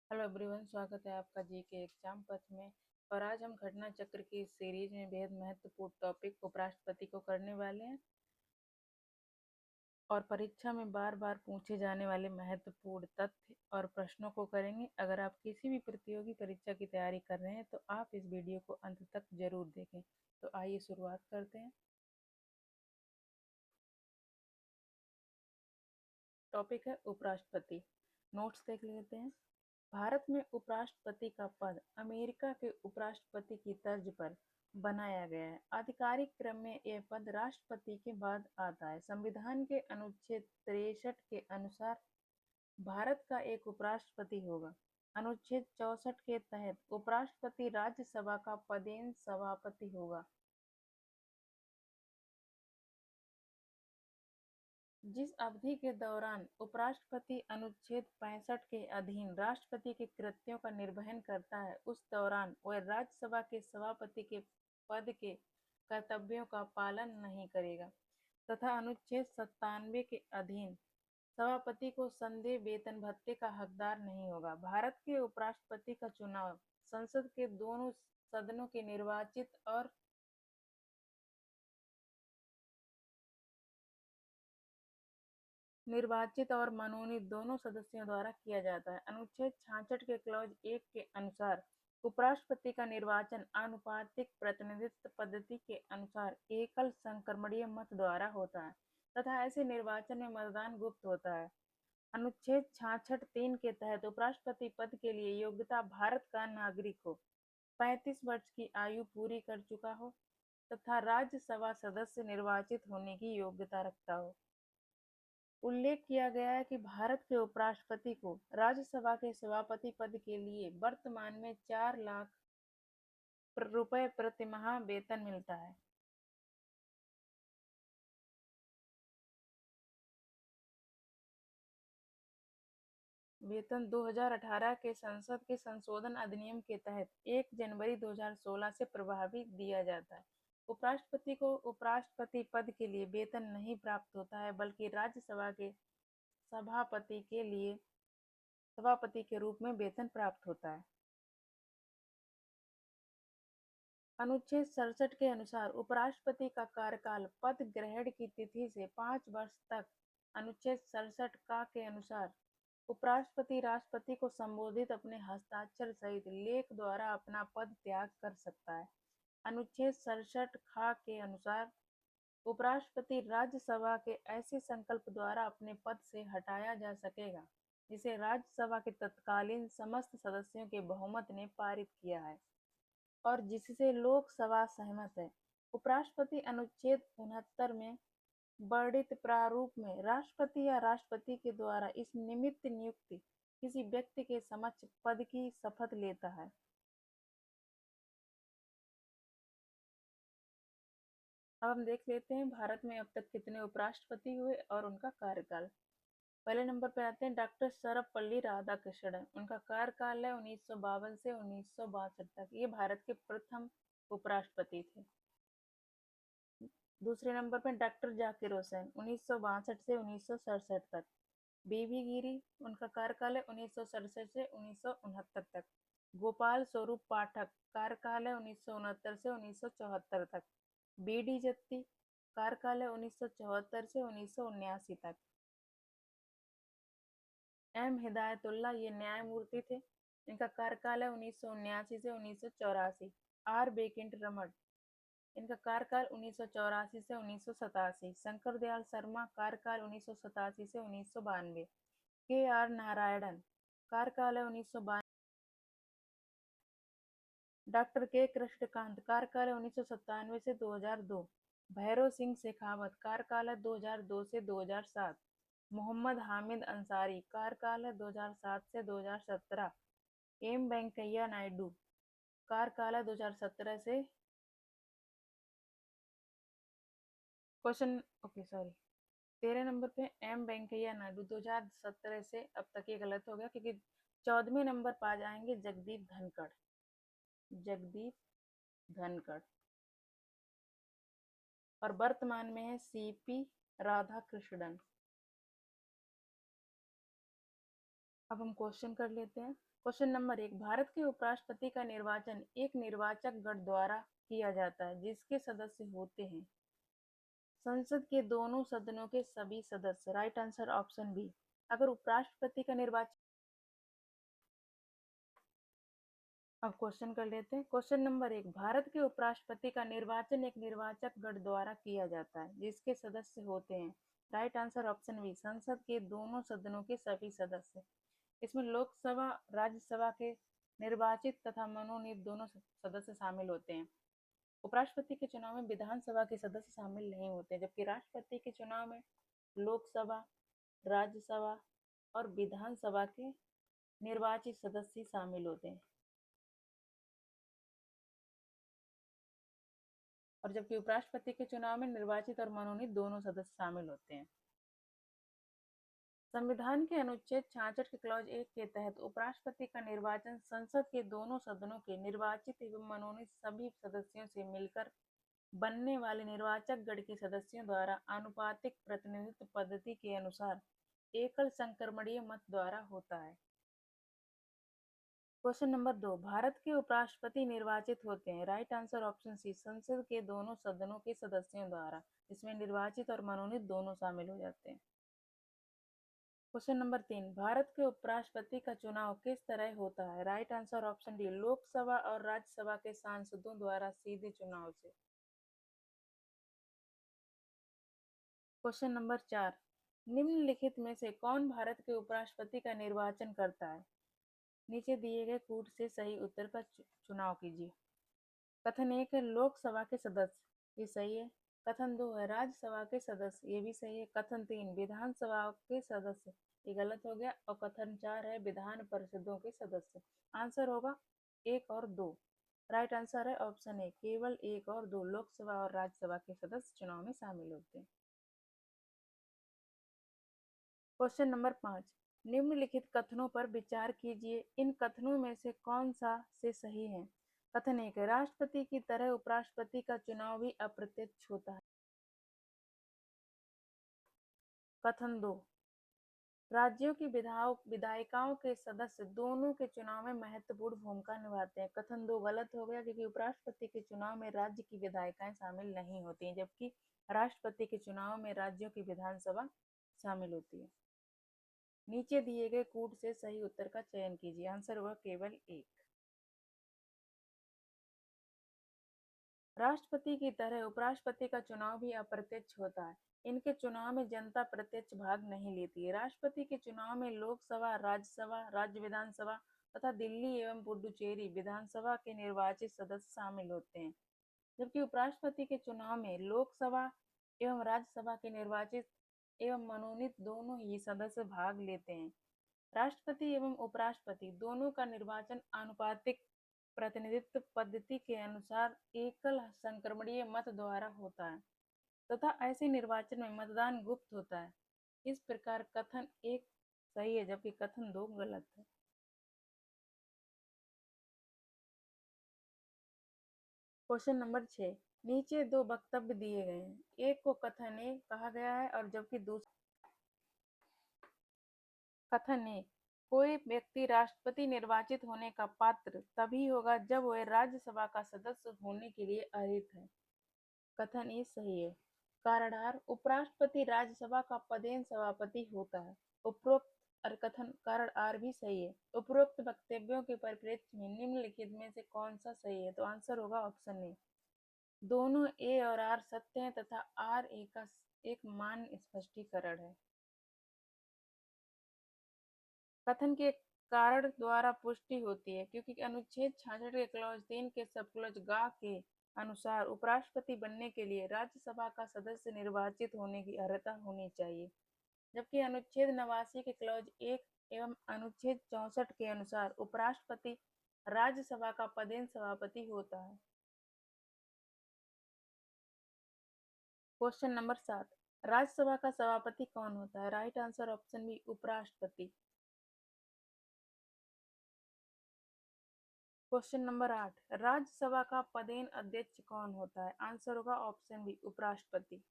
Hello everyone, स्वागत है आपका जी के एग्जाम पथ में। और आज हम घटना चक्र की इस सीरीज में बेहद महत्वपूर्ण टॉपिक उपराष्ट्रपति को करने वाले हैं और परीक्षा में बार बार पूछे जाने वाले महत्वपूर्ण तथ्य और प्रश्नों को करेंगे। अगर आप किसी भी प्रतियोगी परीक्षा की तैयारी कर रहे हैं तो आप इस वीडियो को अंत तक जरूर देखें। तो आइए शुरुआत करते हैं। टॉपिक है उपराष्ट्रपति। नोट्स देख लेते हैं। भारत में उपराष्ट्रपति का पद अमेरिका के उपराष्ट्रपति की तर्ज पर बनाया गया है। आधिकारिक क्रम में यह पद राष्ट्रपति के बाद आता है। संविधान के अनुच्छेद 63 के अनुसार भारत का एक उपराष्ट्रपति होगा। अनुच्छेद 64 के तहत उपराष्ट्रपति राज्यसभा का पदेन सभापति होगा। जिस अवधि के दौरान उपराष्ट्रपति अनुच्छेद 65 के अधीन राष्ट्रपति के कृत्यों का निर्वहन करता है, उस दौरान वह राज्यसभा के सभापति के पद के कर्तव्यों का पालन नहीं करेगा तथा अनुच्छेद 97 के अधीन सभापति को संदेह वेतन भत्ते का हकदार नहीं होगा। भारत के उपराष्ट्रपति का चुनाव संसद के दोनों सदनों के निर्वाचित और मनोनीत दोनों सदस्यों द्वारा किया जाता है। अनुच्छेद 66 के क्लॉज 1 के अनुसार उपराष्ट्रपति का निर्वाचन आनुपातिक प्रतिनिधित्व पद्धति के अनुसार एकल संक्रमणीय मत द्वारा होता है तथा ऐसे निर्वाचन में मतदान गुप्त होता है। अनुच्छेद 66 3 के तहत उपराष्ट्रपति पद के लिए योग्यता भारत का नागरिक हो, 35 वर्ष की आयु पूरी कर चुका हो तथा राज्यसभा सदस्य निर्वाचित होने की योग्यता रखता हो। उल्लेख किया गया है कि भारत के उपराष्ट्रपति को राज्यसभा के सभापति पद के लिए वर्तमान में 4 लाख रुपए प्रति माह वेतन मिलता है। वेतन 2018 के संसद के संशोधन अधिनियम के तहत 1 जनवरी 2016 से प्रभावी दिया जाता है। उपराष्ट्रपति को उपराष्ट्रपति पद के लिए वेतन नहीं प्राप्त होता है, बल्कि राज्यसभा के सभापति के लिए सभापति के रूप में वेतन प्राप्त होता है। अनुच्छेद 67 के अनुसार उपराष्ट्रपति का कार्यकाल पद ग्रहण की तिथि से 5 वर्ष तक। अनुच्छेद 67 का के अनुसार उपराष्ट्रपति राष्ट्रपति को संबोधित अपने हस्ताक्षर सहित लेख द्वारा अपना पद त्याग कर सकता है। अनुच्छेद 67 खा के अनुसार उपराष्ट्रपति राज्यसभा के ऐसे संकल्प द्वारा अपने पद से हटाया जा सकेगा जिसे राज्यसभा के तत्कालीन समस्त सदस्यों के बहुमत ने पारित किया है और जिससे लोकसभा सहमत है। उपराष्ट्रपति अनुच्छेद 69 में वर्णित प्रारूप में राष्ट्रपति या राष्ट्रपति के द्वारा इस निमित्त नियुक्त किसी व्यक्ति के समक्ष पद की शपथ लेता है। अब हम देख लेते हैं भारत में अब तक कितने उपराष्ट्रपति हुए और उनका कार्यकाल। पहले नंबर पर आते हैं डॉक्टर सर्वपल्ली राधाकृष्णन। उनका कार्यकाल है 1952 से 1962 तक। ये भारत के प्रथम उपराष्ट्रपति थे। दूसरे नंबर पर डॉक्टर जाकिर हुसैन 1962 से 1967 तक। बीबी गिरी, उनका कार्यकाल है 1967 से 1969 तक। गोपाल स्वरूप पाठक, कार्यकाल है 1969 से 1974 तक। बी डी जत्ती, कार्यकाल है 1974 से 1979 तक। एम हिदायतुल्ला, ये न्यायमूर्ति थे। इनका कार्यकाल है 1979 से 1984। आर वेंकट रमण, इनका कार्यकाल 1984 से 1987। शंकर दयाल शर्मा, कार्यकाल 1987 से 1992। के आर नारायणन, कार्यकाल है 1992। डॉक्टर के कृष्णकांत, कार्यकाल है 1997 से 2002। भैरव सिंह शेखावत, कार्यकाल है 2002 से 2007। मोहम्मद हामिद अंसारी, कार्यकाल है 2007 से 2017। एम वेंकैया नायडू, कार्यकाल है 2017 से क्वेश्चन ओके सॉरी 13 नंबर पे एम वेंकैया नायडू 2017 से। अब तक ये गलत हो गया क्योंकि 14वें नंबर पर आ जाएंगे जगदीप धनखड़। जगदीप धनखड़ और वर्तमान में है सीपी राधाकृष्णन। अब हम क्वेश्चन कर लेते हैं। क्वेश्चन नंबर 1, भारत के उपराष्ट्रपति का निर्वाचन एक निर्वाचक गण द्वारा किया जाता है जिसके सदस्य होते हैं संसद के दोनों सदनों के सभी सदस्य। Right answer option B. अगर उपराष्ट्रपति का निर्वाचन, अब क्वेश्चन कर लेते हैं। क्वेश्चन नंबर 1, भारत के उपराष्ट्रपति का निर्वाचन एक निर्वाचक गण द्वारा किया जाता है जिसके सदस्य होते हैं। राइट आंसर ऑप्शन बी, संसद के दोनों सदनों के सभी सदस्य। इसमें लोकसभा राज्यसभा के निर्वाचित तथा मनोनीत दोनों सदस्य शामिल होते हैं। उपराष्ट्रपति के चुनाव में विधानसभा के सदस्य शामिल नहीं होते, जबकि राष्ट्रपति के चुनाव में लोकसभा, राज्यसभा और विधानसभा के निर्वाचित सदस्य शामिल होते हैं, और जबकि उपराष्ट्रपति के चुनाव में निर्वाचित और मनोनीत दोनों सदस्य शामिल होते हैं। संविधान के अनुच्छेद 66 के क्लॉज 1 के तहत उपराष्ट्रपति का निर्वाचन संसद के दोनों सदनों के निर्वाचित एवं मनोनीत सभी सदस्यों से मिलकर बनने वाले निर्वाचक गण के सदस्यों द्वारा आनुपातिक प्रतिनिधित्व पद्धति के अनुसार एकल संक्रमणीय मत द्वारा होता है। क्वेश्चन नंबर 2, भारत के उपराष्ट्रपति निर्वाचित होते हैं। राइट आंसर ऑप्शन सी, संसद के दोनों सदनों के सदस्यों द्वारा। इसमें निर्वाचित और मनोनीत दोनों शामिल हो जाते हैं। क्वेश्चन नंबर 3, भारत के उपराष्ट्रपति का चुनाव किस तरह होता है। Right answer option D, Lok Sabha और राज्यसभा के सांसदों द्वारा सीधे चुनाव से। क्वेश्चन नंबर 4, निम्नलिखित में से कौन भारत के उपराष्ट्रपति का निर्वाचन करता है। नीचे दिए गए कूट से सही उत्तर का चुनाव कीजिए। कथन 1 है लोकसभा के सदस्य, ये सही है। कथन 2 है राज्यसभा के सदस्य, ये भी सही है। कथन 3 विधानसभा के सदस्य, ये गलत हो गया। और कथन 4 है विधान परिषदों के सदस्य। आंसर होगा 1 और 2। राइट आंसर है ऑप्शन ए, केवल 1 और 2 लोकसभा और राज्यसभा के सदस्य चुनाव में शामिल होते हैं। क्वेश्चन नंबर 5, निम्नलिखित कथनों पर विचार कीजिए। इन कथनों में से कौन सा से सही है। कथन 1, राष्ट्रपति की तरह उपराष्ट्रपति का चुनाव भी अप्रत्यक्ष होता है। कथन 2, राज्यों की विधायिकाओं के सदस्य दोनों के चुनाव में महत्वपूर्ण भूमिका निभाते हैं। कथन 2 गलत हो गया, क्योंकि उपराष्ट्रपति के चुनाव में राज्य की विधायिकाएं शामिल नहीं होती हैं, जबकि राष्ट्रपति के चुनाव में राज्यों की विधानसभा शामिल होती है। नीचे दिए गए कूट से सही उत्तर का चयन कीजिए। आंसर होगा केवल 1। राष्ट्रपति की तरह उपराष्ट्रपति का चुनाव भी अप्रत्यक्ष होता है। इनके चुनाव में जनता प्रत्यक्ष भाग नहीं लेती है। राष्ट्रपति के चुनाव में लोकसभा, राज्यसभा, राज्य विधानसभा तथा दिल्ली एवं पुडुचेरी विधानसभा के निर्वाचित सदस्य शामिल होते हैं, जबकि उपराष्ट्रपति के चुनाव में लोकसभा एवं राज्यसभा के निर्वाचित एवं मनोनीत दोनों ही सदस्य भाग लेते हैं। राष्ट्रपति एवं उपराष्ट्रपति दोनों का निर्वाचन आनुपातिक प्रतिनिधित्व पद्धति के अनुसार एकल संक्रमणीय मत द्वारा होता है तथा ऐसे निर्वाचन में मतदान गुप्त होता है। इस प्रकार कथन 1 सही है, जबकि कथन 2 गलत है। क्वेश्चन नंबर 6, नीचे 2 वक्तव्य दिए गए हैं। एक को कथन ए कहा गया है और जबकि दूसरा कथन ए, कोई व्यक्ति राष्ट्रपति निर्वाचित होने का पात्र तभी होगा जब वह राज्यसभा का सदस्य होने के लिए अर्हित है। कथन ए सही है। कारण आर, उपराष्ट्रपति राज्यसभा का पदेन सभापति होता है। उपरोक्त कथन कारण आर भी सही है। उपरोक्त वक्तव्यों के परिप्रेक्ष्य में निम्नलिखित में से कौन सा सही है, तो आंसर होगा ऑप्शन ए। दोनों ए और आर सत्य हैं तथा आर ए का एक मान्य स्पष्टीकरण है। कथन के कारण द्वारा पुष्टि होती है, क्योंकि अनुच्छेद 66 के क्लॉज 3 के सब क्लॉज गा के अनुसार उपराष्ट्रपति बनने के लिए राज्यसभा का सदस्य निर्वाचित होने की अर्हता होनी चाहिए, जबकि अनुच्छेद 89 के क्लॉज 1 एवं अनुच्छेद 64 के अनुसार उपराष्ट्रपति राज्यसभा का पदेन सभापति होता है। क्वेश्चन नंबर 7, राज्यसभा का सभापति कौन होता है। राइट आंसर ऑप्शन बी, उपराष्ट्रपति। क्वेश्चन नंबर 8, राज्यसभा का पदेन अध्यक्ष कौन होता है। आंसर होगा ऑप्शन बी, उपराष्ट्रपति।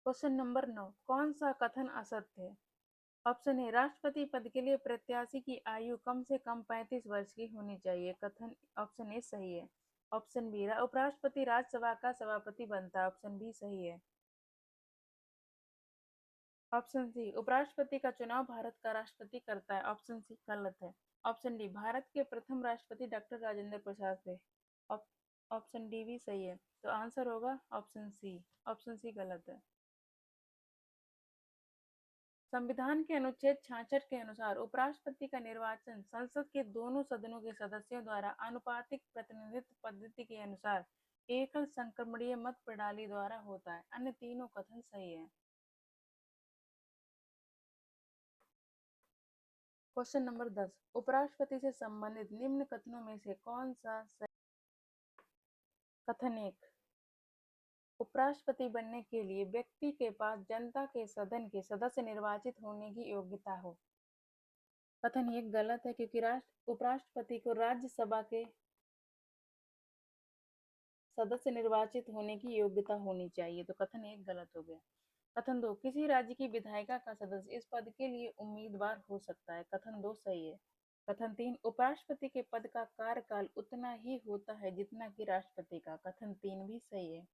क्वेश्चन नंबर 9, कौन सा कथन असत्य है? ऑप्शन ए, राष्ट्रपति पद के लिए प्रत्याशी की आयु कम से कम 35 वर्ष की होनी चाहिए। कथन ऑप्शन ए सही है। ऑप्शन बी, उपराष्ट्रपति राज्यसभा का सभापति बनता है। ऑप्शन बी सही है। ऑप्शन सी, उपराष्ट्रपति का चुनाव भारत का राष्ट्रपति करता है। ऑप्शन सी गलत है। ऑप्शन डी, भारत के प्रथम राष्ट्रपति डॉक्टर राजेंद्र प्रसाद थे। ऑप्शन डी भी सही है। तो आंसर होगा ऑप्शन सी। ऑप्शन सी गलत है। संविधान के अनुच्छेद 66 के अनुसार उपराष्ट्रपति का निर्वाचन संसद के दोनों सदनों के सदस्यों द्वारा आनुपातिक प्रतिनिधित्व पद्धति के अनुसार एकल संक्रमणीय मत प्रणाली द्वारा होता है। अन्य तीनों कथन सही है। क्वेश्चन नंबर 10, उपराष्ट्रपति से संबंधित निम्न कथनों में से कौन सा सही? कथन 1, उपराष्ट्रपति बनने के लिए व्यक्ति के पास जनता के सदन के सदस्य निर्वाचित होने की योग्यता हो। कथन 1 गलत है, क्योंकि उपराष्ट्रपति को राज्यसभा के सदस्य निर्वाचित होने की योग्यता होनी चाहिए। तो कथन 1 गलत हो गया। कथन 2, किसी राज्य की विधायिका का सदस्य इस पद के लिए उम्मीदवार हो सकता है। कथन 2 सही है। कथन 3, उपराष्ट्रपति के पद का कार्यकाल उतना ही होता है जितना कि राष्ट्रपति का। कथन 3 भी सही है।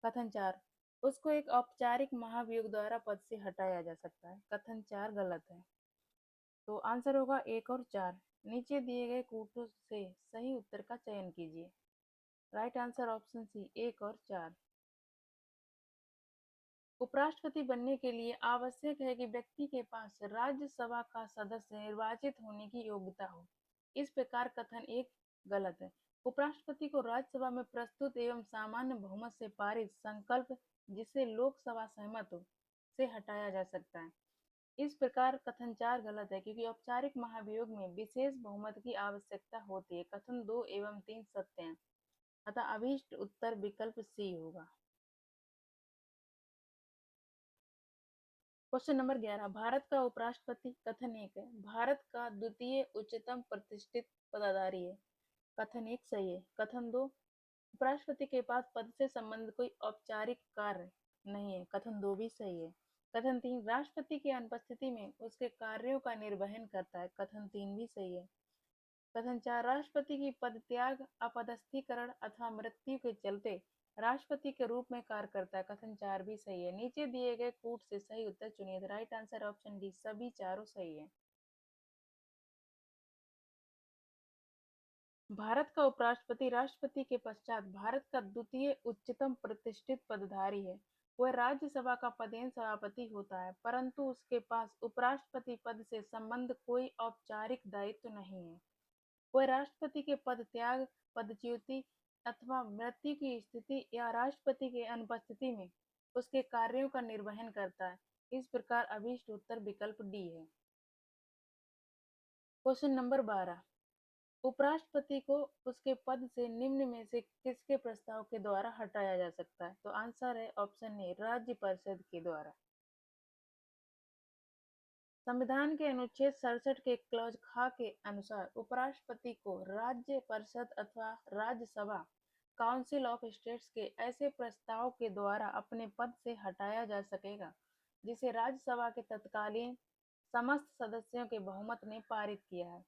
कथन 4, उसको एक औपचारिक महाभियोग द्वारा पद से हटाया जा सकता है। कथन 4 गलत है। तो आंसर होगा 1 और 4। नीचे दिए गए कूटों से सही उत्तर का चयन कीजिए। राइट आंसर ऑप्शन सी 1 और 4। उपराष्ट्रपति बनने के लिए आवश्यक है कि व्यक्ति के पास राज्यसभा का सदस्य निर्वाचित होने की योग्यता हो। इस प्रकार कथन 1 गलत है। उपराष्ट्रपति को राज्यसभा में प्रस्तुत एवं सामान्य बहुमत से पारित संकल्प, जिससे लोकसभा सहमत हो, से हटाया जा सकता है। इस प्रकार कथन 4 गलत है, क्योंकि औपचारिक महाभियोग में विशेष बहुमत की आवश्यकता होती है। कथन 2 एवं 3 सत्य हैं, अतः अभीष्ट उत्तर विकल्प सी होगा। क्वेश्चन नंबर 11, भारत का उपराष्ट्रपति। कथन 1 है, भारत का द्वितीय उच्चतम प्रतिष्ठित पदाधिकारी है। कथन 1 सही है। कथन 2, उपराष्ट्रपति के पास पद से संबंधित कोई औपचारिक कार्य नहीं है। कथन 2 भी सही है। कथन 3, राष्ट्रपति की अनुपस्थिति में उसके कार्यों का निर्वहन करता है। कथन 3 भी सही है। कथन 4, राष्ट्रपति की पद त्याग, अपदस्थीकरण अथवा मृत्यु के चलते राष्ट्रपति के रूप में कार्य करता है। कथन 4 भी सही है। नीचे दिए गए कूट से सही उत्तर चुनिए। राइट आंसर ऑप्शन डी, सभी चारों सही है। भारत का उपराष्ट्रपति राष्ट्रपति के पश्चात भारत का द्वितीय उच्चतम प्रतिष्ठित पदधारी है। वह राज्यसभा का पदेन सभापति होता है, परंतु उसके पास उपराष्ट्रपति पद से संबंध कोई औपचारिक दायित्व नहीं है। वह राष्ट्रपति के पद त्याग, पदच्युति अथवा मृत्यु की स्थिति या राष्ट्रपति के अनुपस्थिति में उसके कार्यों का निर्वहन करता है। इस प्रकार अभीष्ट उत्तर विकल्प डी है। क्वेश्चन नंबर 12, उपराष्ट्रपति को उसके पद से निम्न में से किसके प्रस्ताव के द्वारा हटाया जा सकता है? तो आंसर है ऑप्शन ए, राज्य परिषद के द्वारा। संविधान के अनुच्छेद 67 के क्लॉज ख के अनुसार उपराष्ट्रपति को राज्य परिषद अथवा राज्यसभा काउंसिल ऑफ स्टेट्स के ऐसे प्रस्ताव के द्वारा अपने पद से हटाया जा सकेगा जिसे राज्यसभा के तत्कालीन समस्त सदस्यों के बहुमत ने पारित किया है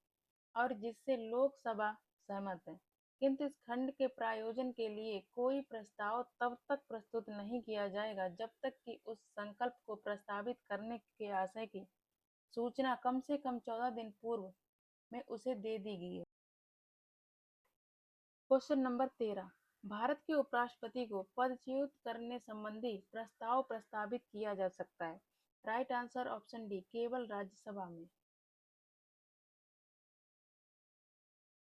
और जिससे लोकसभा सहमत है। किंतु इस खंड के प्रायोजन के लिए कोई प्रस्ताव तब तक प्रस्तुत नहीं किया जाएगा जब तक कि उस संकल्प को प्रस्तावित करने के आशय की सूचना कम से कम 14 दिन पूर्व में उसे दे दी गई है। क्वेश्चन नंबर 13, भारत के उपराष्ट्रपति को पदच्युत करने संबंधी प्रस्ताव प्रस्तावित किया जा सकता है। राइट आंसर ऑप्शन डी, केवल राज्यसभा में।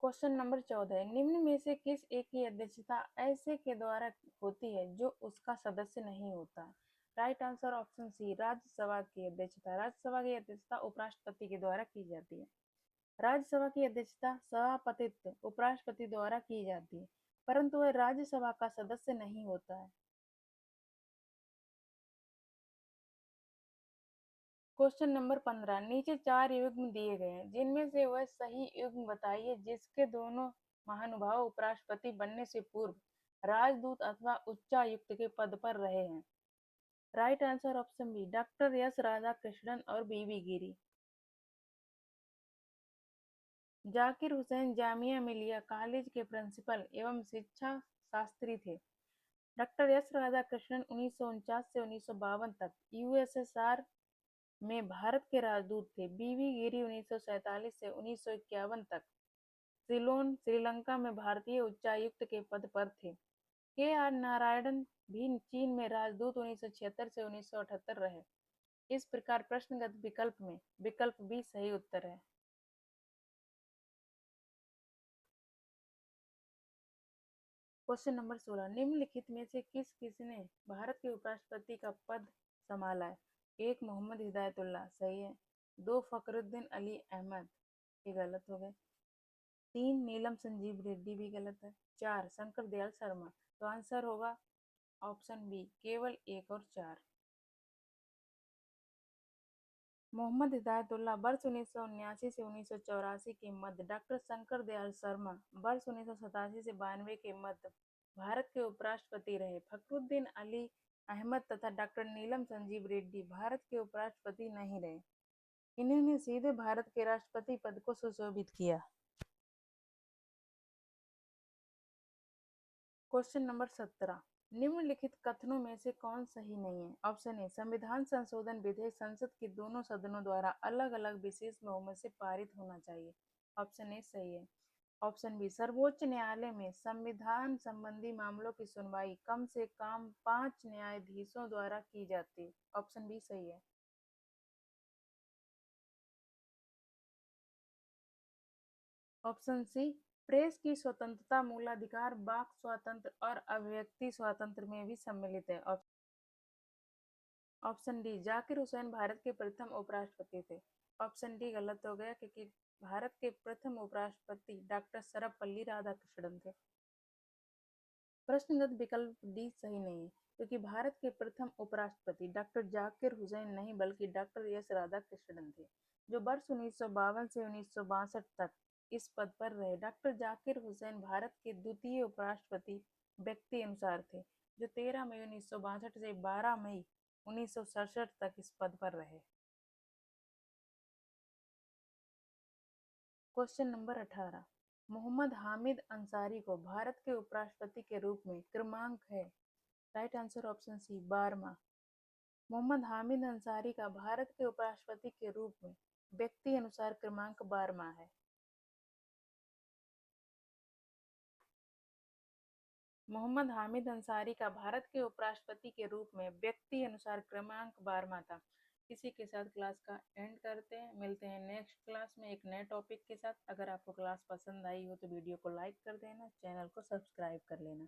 क्वेश्चन नंबर 14, निम्न में से किस एक की अध्यक्षता ऐसे के द्वारा होती है जो उसका सदस्य नहीं होता? Right answer option C, Rajya Sabha की अध्यक्षता। राज्यसभा की अध्यक्षता उपराष्ट्रपति के द्वारा की जाती है। राज्यसभा की अध्यक्षता सभापतित्व उपराष्ट्रपति द्वारा की जाती है, परंतु वह राज्यसभा का सदस्य नहीं होता है। क्वेश्चन नंबर 15, नीचे 4 युग्म दिए गए हैं, जिनमें से वह सही युग्म बताइए जिसके दोनों महानुभाव उपराष्ट्रपति बनने से पूर्व राजदूत अथवा उच्चायुक्त के पद पर रहे हैं। Right answer option B, doctor S Radhakrishnan और बीबी गिरी। जाकिर हुसैन जामिया मिलिया कॉलेज के प्रिंसिपल एवं शिक्षा शास्त्री थे। डॉक्टर एस राधाकृष्णन 1949 से 1952 तक यूएसएसआर में भारत के राजदूत थे। बीबी गिरी 1947 से 1951 तक सिलोन श्रीलंका में भारतीय उच्चायुक्त के पद पर थे। के आर नारायणन भी चीन में राजदूत 1976 से 1978 रहे। इस प्रकार प्रश्नगत विकल्प में विकल्प बी सही उत्तर है। क्वेश्चन नंबर 16, निम्नलिखित में से किसने भारत के उपराष्ट्रपति का पद संभाला है? 1 मोहम्मद हिदायतुल्लाह, सही है। 2 फखरुद्दीन अली अहमद, ये गलत हो गए। 3 नीलम संजीव रेड्डी, भी गलत है। 4 शंकर दयाल शर्मा। तो आंसर होगा ऑप्शन बी, केवल 1 और 4। मोहम्मद हिदायतुल्लाह वर्ष 1979 से 1984 के मध्य, डॉक्टर शंकर दयाल शर्मा वर्ष 1987 से 92 के मध्य भारत के उपराष्ट्रपति रहे। फखरुद्दीन अली अहमद तथा डॉक्टर नीलम संजीव रेड्डी भारत के उपराष्ट्रपति नहीं रहे। इन्होंने सीधे भारत के राष्ट्रपति पद को सुशोभित किया। क्वेश्चन नंबर 17, निम्नलिखित कथनों में से कौन सही नहीं है? ऑप्शन ए, संविधान संशोधन विधेयक संसद के दोनों सदनों द्वारा अलग अलग विशेष बहुमत से पारित होना चाहिए। ऑप्शन ए सही है। ऑप्शन बी, सर्वोच्च न्यायालय में संविधान संबंधी मामलों की सुनवाई कम से कम 5 न्यायाधीशों द्वारा की जाती। ऑप्शन बी सही है। ऑप्शन सी, प्रेस की स्वतंत्रता मूलाधिकार वाक स्वातंत्र और अभिव्यक्ति स्वातंत्र में भी सम्मिलित है। ऑप्शन डी, जाकिर हुसैन भारत के प्रथम उपराष्ट्रपति थे। ऑप्शन डी गलत हो गया, क्योंकि भारत के प्रथम उपराष्ट्रपति डॉक्टर सर्वपल्ली राधाकृष्णन थे। प्रश्नगत विकल्प डी सही नहीं है, क्योंकि भारत के प्रथम उपराष्ट्रपति डॉक्टर जाकिर हुसैन नहीं बल्कि डॉक्टर एस राधाकृष्णन थे, जो वर्ष 1952 से 1962 तक इस पद पर रहे। डॉक्टर जाकिर हुसैन भारत के द्वितीय उपराष्ट्रपति व्यक्ति अनुसार थे, जो 13 मई 1962 से 12 मई 1967 तक इस पद पर रहे। क्वेश्चन नंबर 18, मोहम्मद हामिद अंसारी को भारत के उपराष्ट्रपति के रूप में क्रमांक है? राइट आंसर ऑप्शन सी, 12वां। मोहम्मद हामिद अंसारी का भारत के उपराष्ट्रपति के रूप में व्यक्ति अनुसार क्रमांक 12वां है। मोहम्मद हामिद अंसारी का भारत के उपराष्ट्रपति के रूप में व्यक्ति अनुसार क्रमांक 12वां था। इसी के साथ क्लास का एंड करते हैं। मिलते हैं नेक्स्ट क्लास में एक नए टॉपिक के साथ। अगर आपको क्लास पसंद आई हो तो वीडियो को लाइक कर देना, चैनल को सब्सक्राइब कर लेना।